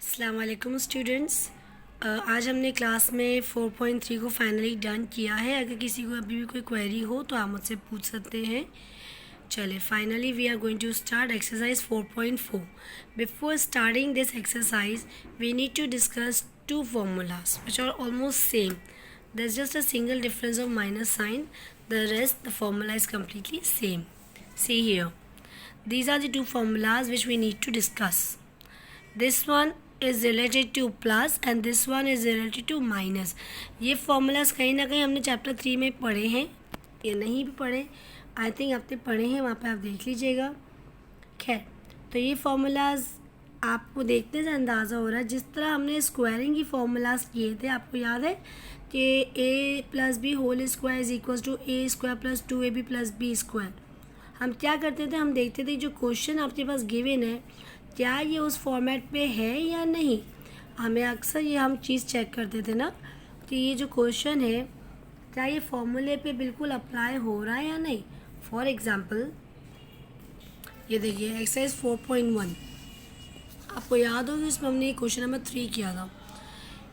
अस्सलाम वालेकुम स्टूडेंट्स। आज हमने क्लास में 4.3 को फाइनली डन किया है। अगर किसी को अभी भी कोई क्वेरी हो तो आप मुझसे पूछ सकते हैं। चले finally we are going to start exercise 4.4। Before starting this exercise we need to discuss two formulas which are almost same. There's just a single difference of minus sign. The rest the formula is completely same. See here, these are the two formulas which we need to discuss. This one is related to plus and this one is related to minus. ये formulas कहीं ना कहीं हमने chapter 3 में पढ़े हैं या नहीं भी पढ़े, आई थिंक आपने पढ़े हैं, वहाँ पे आप देख लीजिएगा। खैर, तो ये formulas आपको देखने से अंदाज़ा हो रहा है, जिस तरह हमने स्क्वायरिंग की फॉर्मूलाज किए थे, आपको याद है कि A plus B whole square is equal to A square plus 2ab plus B square. हम क्या करते थे, हम देखते थे जो क्वेश्चन आपके पास गिवन है क्या ये उस फॉर्मेट पे है या नहीं। हमें अक्सर ये हम चीज़ चेक करते थे ना कि ये जो क्वेश्चन है क्या ये फॉर्मूले पे बिल्कुल अप्लाई हो रहा है या नहीं। फॉर एग्ज़ाम्पल ये देखिए एक्सरसाइज 4.1, आपको याद होगी इसमें हमने क्वेश्चन नंबर 3 किया था।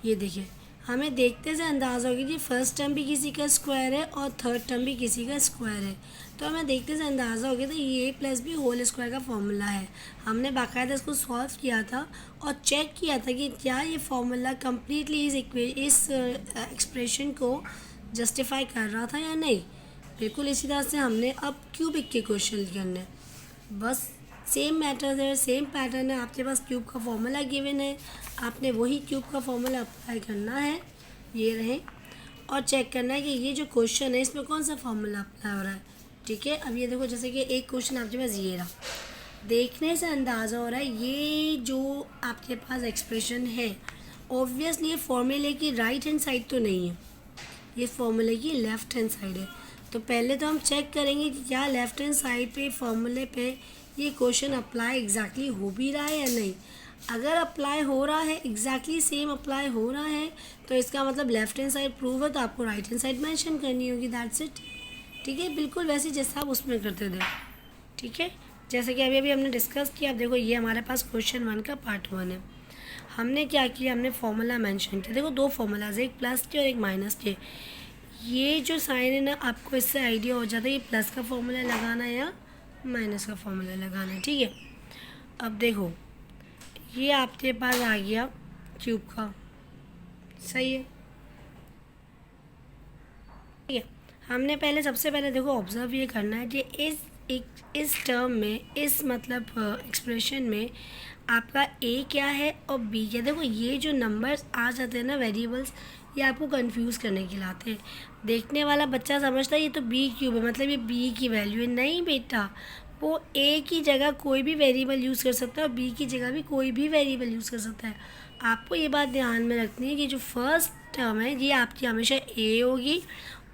ये देखिए, हमें देखते से अंदाज़ा होगा कि फर्स्ट टर्म भी किसी का स्क्वायर है और थर्ड टर्म भी किसी का स्क्वायर है, तो हमें देखते से अंदाज़ा हो गया था ये प्लस बी होल स्क्वायर का फॉर्मूला है। हमने बाकायदा इसको सॉल्व किया था और चेक किया था कि क्या ये फॉर्मूला कम्प्लीटली इस एक्सप्रेशन को जस्टिफाई कर रहा था या नहीं। बिल्कुल इसी तरह से हमने अब क्यूबिक के क्वेश्चन करने, बस सेम मैटर है, सेम पैटर्न है। आपके पास क्यूब का फॉर्मूला गिवन है, आपने वही क्यूब का फॉर्मूला अप्लाई करना है, ये रहे, और चेक करना है कि ये जो क्वेश्चन है इसमें कौन सा फॉर्मूला अप्लाई हो रहा है। ठीक है, अब ये देखो, जैसे कि एक क्वेश्चन आपके पास ये रहा, देखने से अंदाज़ा हो रहा है ये जो आपके पास एक्सप्रेशन है ऑब्वियसली ये फॉर्मूले की राइट हैंड साइड तो नहीं है, ये फॉर्मूले की लेफ़्ट हैंड साइड है। तो पहले तो हम चेक करेंगे कि क्या लेफ़्ट हैंड साइड पे फॉर्मूले पे ये क्वेश्चन अप्लाई एग्जैक्टली हो भी रहा है या नहीं। अगर अप्लाई हो रहा है, एग्जैक्टली सेम अप्लाई हो रहा है, तो इसका मतलब लेफ्ट हैंड साइड प्रूव है, तो आपको राइट हैंड साइड मेंशन करनी होगी, दैट्स इट। ठीक है, बिल्कुल वैसे जैसा आप उसमें करते थे। ठीक है, जैसे कि अभी अभी हमने डिस्कस किया। आप देखो ये हमारे पास क्वेश्चन 1 का पार्ट 1 है। हमने क्या किया, हमने फॉर्मूला मेंशन किया। देखो दो फॉर्मूलाज, एक प्लस के और एक माइनस के। ये जो साइन है ना, आपको इससे आइडिया हो जाता है ये प्लस का फॉर्मूला लगाना है या माइनस का फॉर्मूला लगाना है। ठीक है, अब देखो ये आपके पास आ गया क्यूब का, सही है। ठीक है, हमने सबसे पहले देखो ऑब्जर्व ये करना है कि इस टर्म में, इस मतलब एक्सप्रेशन में आपका ए क्या है और बी क्या है। देखो ये जो नंबर्स आ जाते हैं ना, वेरिएबल्स, ये आपको कंफ्यूज करने के लिए आते हैं। देखने वाला बच्चा समझता है ये तो बी क्यूब है, मतलब ये बी की वैल्यू है। नहीं बेटा, वो ए की जगह कोई भी वेरिएबल यूज़ कर सकता है और बी की जगह भी कोई भी वेरिएबल यूज़ कर सकता है। आपको ये बात ध्यान में रखनी है कि जो फर्स्ट टर्म है ये आपकी हमेशा ए होगी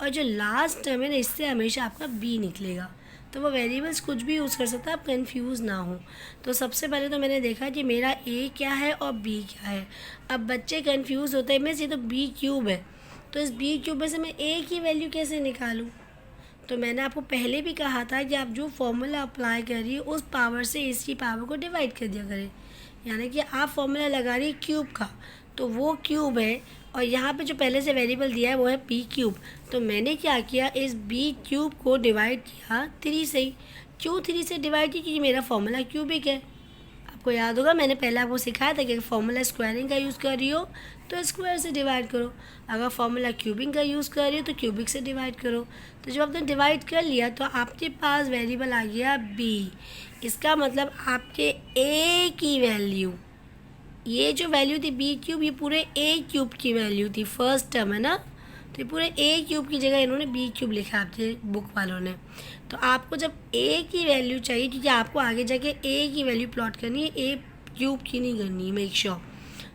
और जो लास्ट टर्म है ना इससे हमेशा आपका बी निकलेगा। तो वो वेरिएबल्स कुछ भी यूज़ कर सकता है, आप कंफ्यूज ना हो। तो सबसे पहले तो मैंने देखा कि मेरा ए क्या है और बी क्या है। अब बच्चे कंफ्यूज होते हैं, मैं ये तो बी क्यूब है, तो इस बी क्यूब में से मैं ए की वैल्यू कैसे निकालूं। तो मैंने आपको पहले भी कहा था कि आप जो फॉर्मूला अप्लाई करिए उस पावर से इसकी पावर को डिवाइड कर दिया करें। यानी कि आप फॉर्मूला लगा रही क्यूब का, तो वो क्यूब है और यहाँ पे जो पहले से वेरिएबल दिया है वो है बी क्यूब। तो मैंने क्या किया, इस बी क्यूब को डिवाइड किया 3 से ही। क्यों 3 से डिवाइड किया, क्योंकि मेरा फॉर्मूला क्यूबिक है। आपको याद होगा मैंने पहले आपको सिखाया था कि फॉर्मूला स्क्वायरिंग का यूज़ कर रही हो तो स्क्वायर से डिवाइड करो, अगर फॉर्मूला क्यूबिंग का यूज़ कर रही हो तो क्यूबिक से डिवाइड करो। तो जब आपने डिवाइड कर लिया तो आपके पास वेरिएबल आ गया बी। इसका मतलब आपके ए की वैल्यू, ये जो वैल्यू थी बी क्यूब, ये पूरे ए क्यूब की वैल्यू थी, फर्स्ट टर्म है ना, तो ये पूरे ए क्यूब की जगह इन्होंने बी क्यूब लिखा आपके बुक वालों ने। तो आपको जब ए की वैल्यू चाहिए, क्योंकि आपको आगे जाके ए की वैल्यू प्लॉट करनी है, ए क्यूब की नहीं करनी है, मेक श्योर।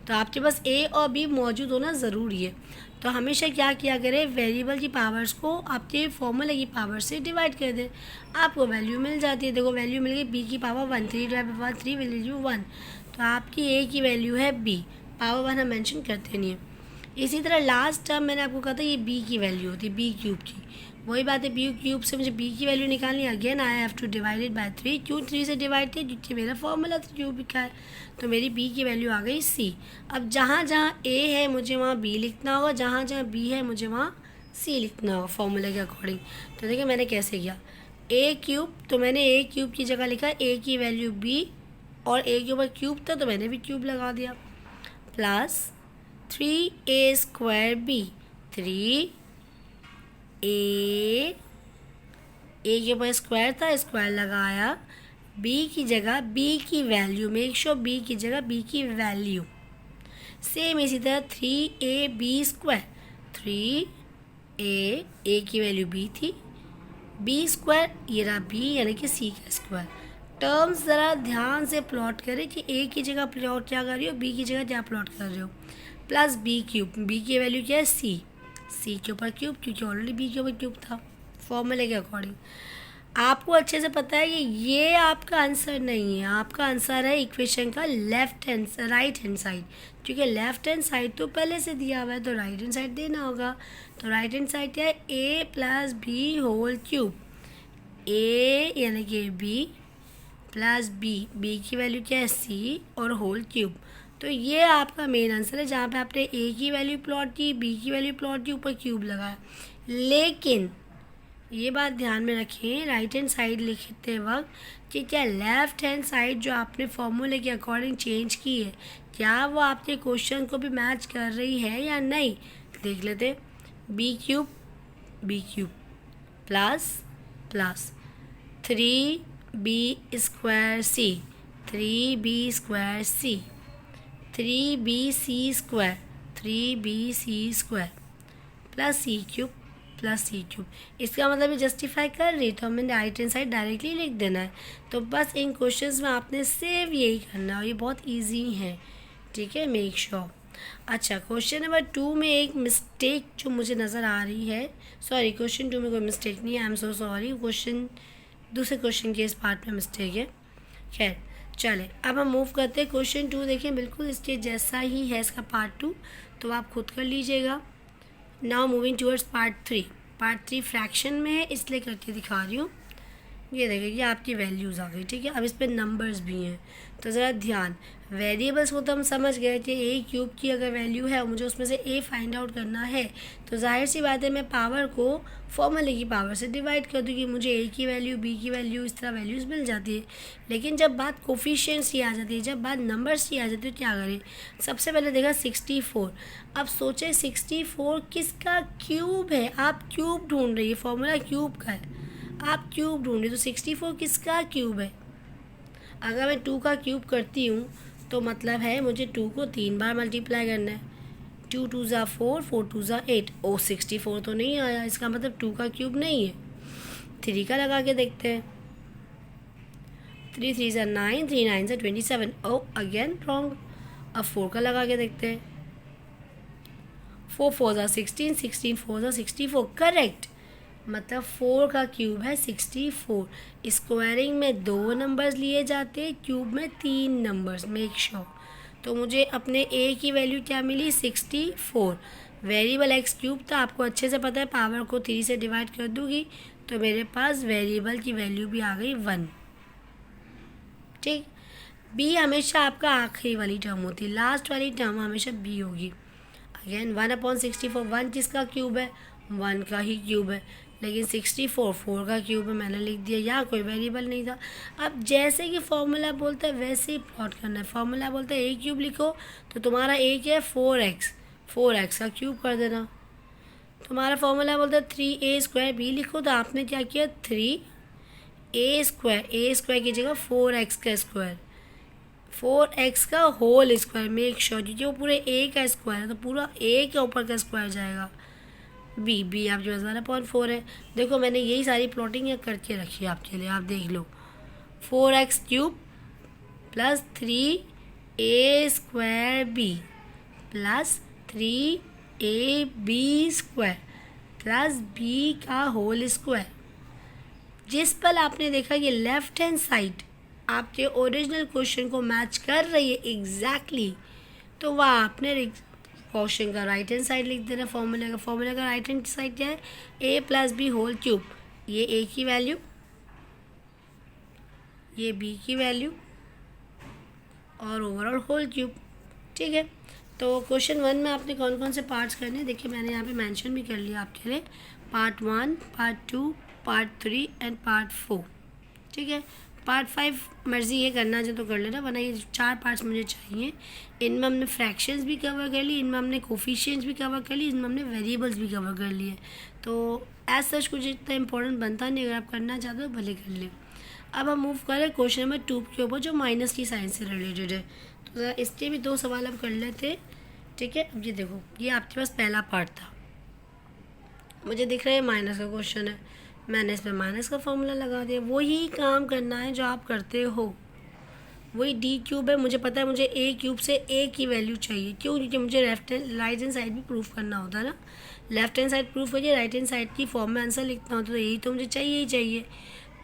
तो आपके पास ए और बी मौजूद होना ज़रूरी है। तो हमेशा क्या किया करें, वेरिएबल की पावर्स को आपके फॉर्मूले की पावर से डिवाइड कर दें, आपको वैल्यू मिल जाती है। देखो वैल्यू मिल गई बी की पावर 1, 3 डिवाइड बाय 3 वैल्यू 1, तो आपकी ए की वैल्यू है बी, पावर 1 हम मेंशन करते नहीं है। इसी तरह लास्ट टर्म मैंने आपको कहा था ये बी की वैल्यू होती है, बी क्यूब की, वही बात है, बी क्यूब से मुझे बी की वैल्यू निकालनी, again I have two divided by 3। क्यों 3 से डिवाइड किया? क्योंकि मेरा फॉर्मूला क्यूब का है, तो मेरी बी की वैल्यू आ गई सी। अब जहाँ जहाँ ए है मुझे वहाँ बी लिखना होगा, जहाँ जहाँ बी है मुझे वहाँ सी लिखना होगा फॉर्मूले के अकॉर्डिंग। तो देखिए मैंने कैसे किया, ए क्यूब, तो मैंने ए क्यूब की जगह लिखा ए की वैल्यू बी, और ए के ऊपर क्यूब था तो मैंने भी क्यूब लगा दिया, प्लस 3a² बी, 3 ए के ऊपर स्क्वायर था, स्क्वायर लगाया, बी की जगह बी की वैल्यू, मेक श्योर बी की जगह बी की वैल्यू, सेम इसी तरह 3ab², 3a की वैल्यू बी थी, b² ये रहा बी यानी कि सी का स्क्वायर। टर्म्स ज़रा ध्यान से प्लॉट करें कि ए की जगह प्लॉट क्या कर रही हो, बी की जगह क्या प्लॉट कर रहे हो, प्लस बी क्यूब, बी की वैल्यू क्या है सी, सी के ऊपर क्यूब, क्योंकि ऑलरेडी बी के ऊपर क्यूब था फॉर्मूले के अकॉर्डिंग। आपको अच्छे से पता है कि ये आपका आंसर नहीं है, आपका आंसर है इक्वेशन का राइट हैंड साइड, क्योंकि लेफ्ट हैंड साइड तो पहले से दिया हुआ है, तो राइट हैंड साइड देना होगा। तो राइट हैंड साइड क्या है, ए प्लस बी होल क्यूब, ए यानी कि बी प्लस बी, बी की वैल्यू क्या है सी, और होल क्यूब। तो ये आपका मेन आंसर है, जहाँ पे आपने ए की वैल्यू प्लॉट की, बी की वैल्यू प्लॉट की, ऊपर क्यूब लगाया। लेकिन ये बात ध्यान में रखें राइट हैंड साइड लिखते वक्त कि क्या लेफ्ट हैंड साइड जो आपने फॉर्मूले के अकॉर्डिंग चेंज की है, क्या वो आपके क्वेश्चन को भी मैच कर रही है या नहीं, देख लेते। B cube plus plus 3b² c, 3b² c, 3bc² 3bc² plus c cube plus c cube. इसका मतलब ये जस्टिफाई कर रही, तो हमें राइट हैंड साइड डायरेक्टली लिख देना है। तो बस इन क्वेश्चंस में आपने सेव यही करना है, और ये बहुत इजी है, ठीक है, मेक श्योर। अच्छा, क्वेश्चन नंबर 2 में एक मिस्टेक जो मुझे नज़र आ रही है, सॉरी क्वेश्चन 2 में कोई मिस्टेक नहीं है, आई एम सो सॉरी, दूसरे क्वेश्चन के इस पार्ट में मिस्टेक है। खैर चले, अब हम मूव करते हैं। क्वेश्चन 2 देखें, बिल्कुल इसके जैसा ही है इसका पार्ट 2, तो आप खुद कर लीजिएगा। Now moving towards part 3। Part 3 fraction में है, इसलिए करके दिखा रही हूँ। ये देखिए ये आपकी वैल्यूज़ आ गई, ठीक है। अब इस पर नंबर्स भी हैं, तो ज़रा ध्यान, वेरिएबल्स को तो हम समझ गए कि ए क्यूब की अगर वैल्यू है और मुझे उसमें से ए फाइंड आउट करना है, तो जाहिर सी बात है मैं पावर को फॉर्मूले की पावर से डिवाइड कर दूँगी, मुझे ए की वैल्यू, बी की वैल्यू, इस तरह वैल्यूज़ मिल जाती है। लेकिन जब बात कोफिशिएंट्स की आ जाती है, जब बात नंबर्स की आ जाती है, तो क्या करें। सबसे पहले देखा 64। अब सोचे 64 किसका क्यूब है, आप क्यूब ढूंढ रही है, फॉर्मूला क्यूब का है, आप क्यूब ढूंढ रहे, तो 64 किसका क्यूब है। अगर मैं 2 का क्यूब करती हूँ तो मतलब है मुझे 2 को 3 बार मल्टीप्लाई करना है, 2 2 ज़ा 4, 4 2 ज़ा 8। ओ 64 तो नहीं आया, इसका मतलब 2 का क्यूब नहीं है। 3 का लगा के देखते हैं, 3 3 ज़ा 9, 3 9 ज़ा 27। ओ अगेन रॉन्ग। अब 4 का लगा के देखते हैं, 4 4 ज़ा 16, 16 4 ज़ा 64, करेक्ट। मतलब 4 का क्यूब है 64। स्क्वायरिंग में 2 नंबर्स लिए जाते हैं, क्यूब में 3 नंबर्स, मेक श्योर। तो मुझे अपने ए की वैल्यू क्या मिली, 64। वेरिएबल एक्स क्यूब था, आपको अच्छे से पता है, पावर को 3 से डिवाइड कर दूंगी तो मेरे पास वेरिएबल की वैल्यू भी आ गई 1, ठीक। बी हमेशा आपका आखिरी वाली टर्म होती है, लास्ट वाली टर्म हमेशा बी होगी। अगेन 1/64, 1 किसका क्यूब है, 1 का ही क्यूब है, लेकिन 64 4 का क्यूब है, मैंने लिख दिया, यहाँ कोई वेरिएबल नहीं था। अब जैसे कि फॉर्मूला बोलता है वैसे ही प्लॉट करना है। फॉर्मूला बोलता है ए क्यूब लिखो, तो तुम्हारा ए क्या है 4x, 4x का क्यूब कर देना। तुम्हारा फॉर्मूला बोलता है 3a² बी लिखो, तो आपने क्या किया 3a² की जगह 4x का स्क्वायर, 4x का होल स्क्वायर, मेक श्योर, क्योंकि वो पूरे a का स्क्वायर है तो पूरा a के ऊपर का स्क्वायर जाएगा। बी आपके पास 1/4 है। देखो मैंने यही सारी प्लॉटिंग करके रखी है आपके लिए, आप देख लो। 4x³ plus 3a² B plus 3ab² plus b का होल स्क्वायर। जिस पल आपने देखा कि लेफ्ट हैंड साइड आपके ओरिजिनल क्वेश्चन को मैच कर रही है एग्जैक्टली, तो वह आपने क्वेश्चन का राइट हैंड साइड लिख देना फॉर्मूले का राइट हैंड साइड क्या है, ए प्लस बी होल क्यूब, ये ए की वैल्यू, ये बी की वैल्यू और ओवरऑल होल क्यूब। ठीक है, तो क्वेश्चन 1 में आपने कौन कौन से पार्ट्स करने हैं देखिए, मैंने यहाँ पे मेंशन भी कर लिया आपके लिए, part 1, part 2, part 3 and part 4। ठीक है, पार्ट 5 मर्ज़ी ये करना जो तो कर लेना, वरना ये 4 पार्ट्स मुझे चाहिए। इनमें हमने फ्रैक्शंस भी कवर कर ली, इनमें हमने कोफिशिएंट्स भी कवर कर ली, इनमें हमने वेरिएबल्स भी कवर कर लिए। तो एज सच कुछ इतना इंपॉर्टेंट बनता नहीं, अगर आप करना चाहते हो भले कर लें। अब हम मूव करें क्वेश्चन नंबर 2 के ऊपर, जो माइनस की साइन से रिलेटेड है। तो इसके भी 2 सवाल हम कर लेते हैं। ठीक है, अब ये देखो, ये आपके पास पहला पार्ट था, मुझे दिख रहा है माइनस का क्वेश्चन है, मैंने इस पर माइनस का फॉर्मूला लगा दिया। वही काम करना है जो आप करते हो, वही डी क्यूब है, मुझे पता है मुझे ए क्यूब से ए की वैल्यू चाहिए, क्यों, क्योंकि मुझे राइट हैंड साइड भी प्रूफ करना होता है ना, लेफ्ट हैंड साइड प्रूफ करिए, राइट हैंड साइड की फॉर्म में आंसर लिखना होता है, तो यही तो मुझे चाहिए ही चाहिए।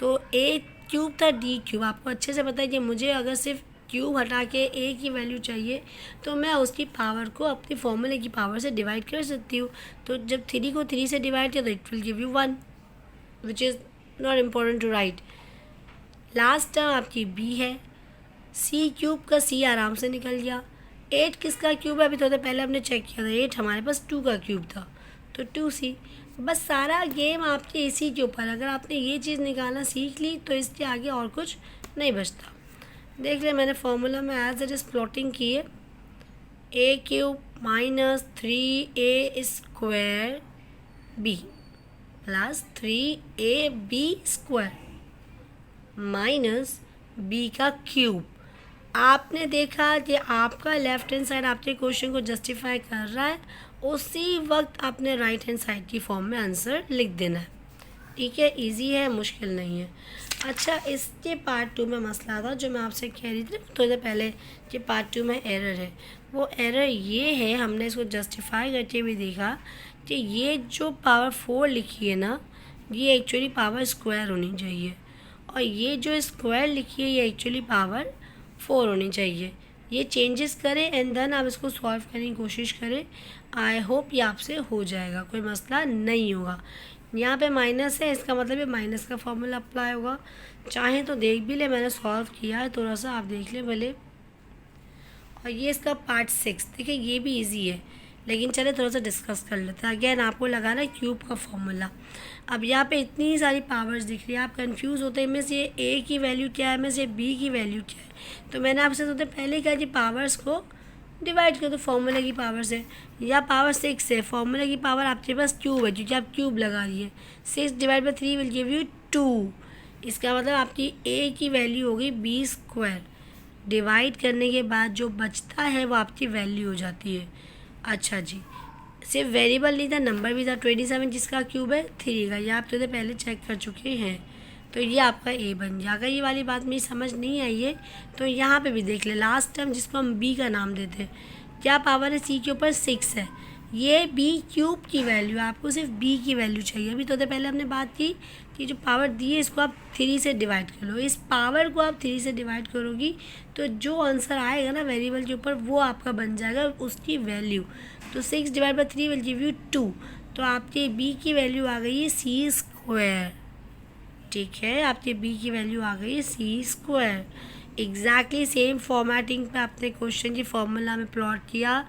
तो ए क्यूब था डी क्यूब, आपको अच्छे से पता है कि मुझे अगर सिर्फ क्यूब हटा के ए की वैल्यू चाहिए तो मैं उसकी पावर को अपनी फॉर्मूले की पावर से डिवाइड कर सकती हूँ। तो जब 3 को 3 से डिवाइड किया तो it will give you 1, which is not important to write. Last term आपकी बी है, सी क्यूब का सी आराम से निकल गया। 8 किसका क्यूब है, अभी थोड़ा पहले हमने चेक किया था, 8 हमारे पास 2 का क्यूब था, तो 2c। बस सारा गेम आपके इसी के ऊपर, अगर आपने ये चीज़ निकालना सीख ली तो इसके आगे और कुछ नहीं बचता। देख ले, मैंने फॉर्मूला में एज इट इज़ प्लॉटिंग की है, A cube minus 3a² B plus 3ab² minus B का क्यूब। आपने देखा कि आपका लेफ्ट हैंड साइड आपके क्वेश्चन को जस्टिफाई कर रहा है, उसी वक्त आपने राइट हैंड साइड की फॉर्म में आंसर लिख देना है। ठीक है, इजी है, मुश्किल नहीं है। अच्छा, इसके पार्ट 2 में मसला था जो मैं आपसे कह रही थी थोड़ी देर पहले कि पार्ट 2 में एरर है। वो एरर ये है, हमने इसको जस्टिफाई करके भी देखा कि ये जो पावर 4 लिखी है ना, ये एक्चुअली पावर स्क्वायर होनी चाहिए, और ये जो स्क्वायर लिखी है ये एक्चुअली पावर 4 होनी चाहिए। ये चेंजेस करें एंड देन आप इसको सॉल्व करने की कोशिश करें। आई होप ये आपसे हो जाएगा, कोई मसला नहीं होगा। यहाँ पे माइनस है, इसका मतलब ये माइनस का फॉर्मूला अप्लाई होगा। चाहे तो देख भी ले, मैंने सॉल्व किया है, थोड़ा सा आप देख ले भले। और ये इसका पार्ट 6, देखिए ये भी इजी है, लेकिन चले थोड़ा सा डिस्कस कर लेते हैं। अगेन आपको लगाना है क्यूब का फॉर्मूला। अब यहाँ पे इतनी सारी पावर्स दिख रही है, आप कंफ्यूज होते हैं इनमें से ए की वैल्यू क्या है, इनमें से बी की वैल्यू क्या है। तो मैंने आपसे सबसे पहले कहा कि पावर्स को डिवाइड कर दो फॉर्मूले की पावर से, या पावर 6 है, फॉर्मूले की पावर आपके पास क्यूब है क्योंकि आप क्यूब लगा दिए। 6 divide by 3 will give you 2। इसका मतलब आपकी ए की वैल्यू होगी b²। डिवाइड करने के बाद जो बचता है वो आपकी वैल्यू हो जाती है। अच्छा जी, सिर्फ वेरिएबल नहीं था, नंबर भी था 27, जिसका क्यूब है 3 का, ये आप तो पहले चेक कर चुके हैं। तो ये आपका ए बन जाएगा। ये वाली बात मेरी समझ नहीं आई है तो यहाँ पे भी देख ले, लास्ट टर्म जिसको हम बी का नाम देते हैं, क्या पावर है सी के ऊपर 6 है, ये बी क्यूब की वैल्यू, आपको सिर्फ बी की वैल्यू चाहिए। अभी तो पहले हमने बात की कि जो पावर दी है इसको आप 3 से डिवाइड कर लो, इस पावर को आप 3 से डिवाइड करोगी तो जो आंसर आएगा ना वेरिएबल के ऊपर वो आपका बन जाएगा उसकी वैल्यू। तो 6 divide by 3 will give you 2। तो आपके बी की वैल्यू आ गई है c²। ठीक है, आपके बी की वैल्यू आ गई है c²। एग्जैक्टली सेम फॉर्मेटिंग पे आपने क्वेश्चन की फॉर्मूला में प्लॉट किया,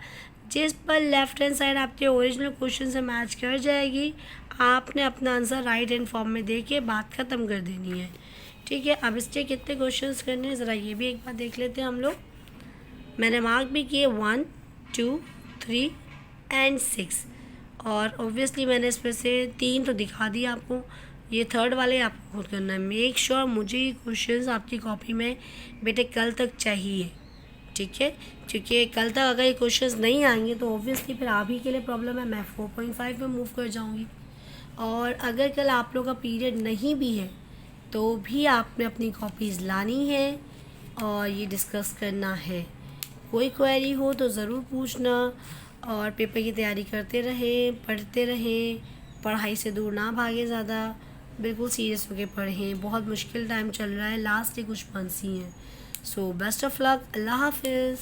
जिस पर लेफ्ट हैंड साइड आपके ओरिजिनल क्वेश्चन से मैच कर जाएगी। आपने अपना आंसर राइट हैंड फॉर्म में दे के बात ख़त्म कर देनी है। ठीक है, अब इसके कितने क्वेश्चंस करने हैं ज़रा ये भी एक बार देख लेते हैं हम लोग। मैंने मार्क भी किए 1, 2, 3 एंड 6, और ऑब्वियसली मैंने इसमें से 3 तो दिखा दिया आपको, ये थर्ड वाले आपको खुद करना है। मेक श्योर मुझे ये क्वेश्चंस आपकी कॉपी में बेटे कल तक चाहिए। ठीक है, क्योंकि कल तक अगर ये क्वेश्चंस नहीं आएंगे तो ऑब्वियसली फिर आप ही के लिए प्रॉब्लम है, मैं 4.5 में मूव कर जाऊंगी। और अगर कल आप लोग का पीरियड नहीं भी है तो भी आपने अपनी कॉपीज़ लानी है और ये डिस्कस करना है। कोई क्वेरी हो तो ज़रूर पूछना, और पेपर की तैयारी करते रहें, पढ़ते रहें, पढ़ाई से दूर ना भागे ज़्यादा, बिल्कुल सीरियस होकर पढ़ें। बहुत मुश्किल टाइम चल रहा है, लास्ट के कुछ मंथ्स ही हैं। सो बेस्ट ऑफ लक, अल्लाह हाफिज़।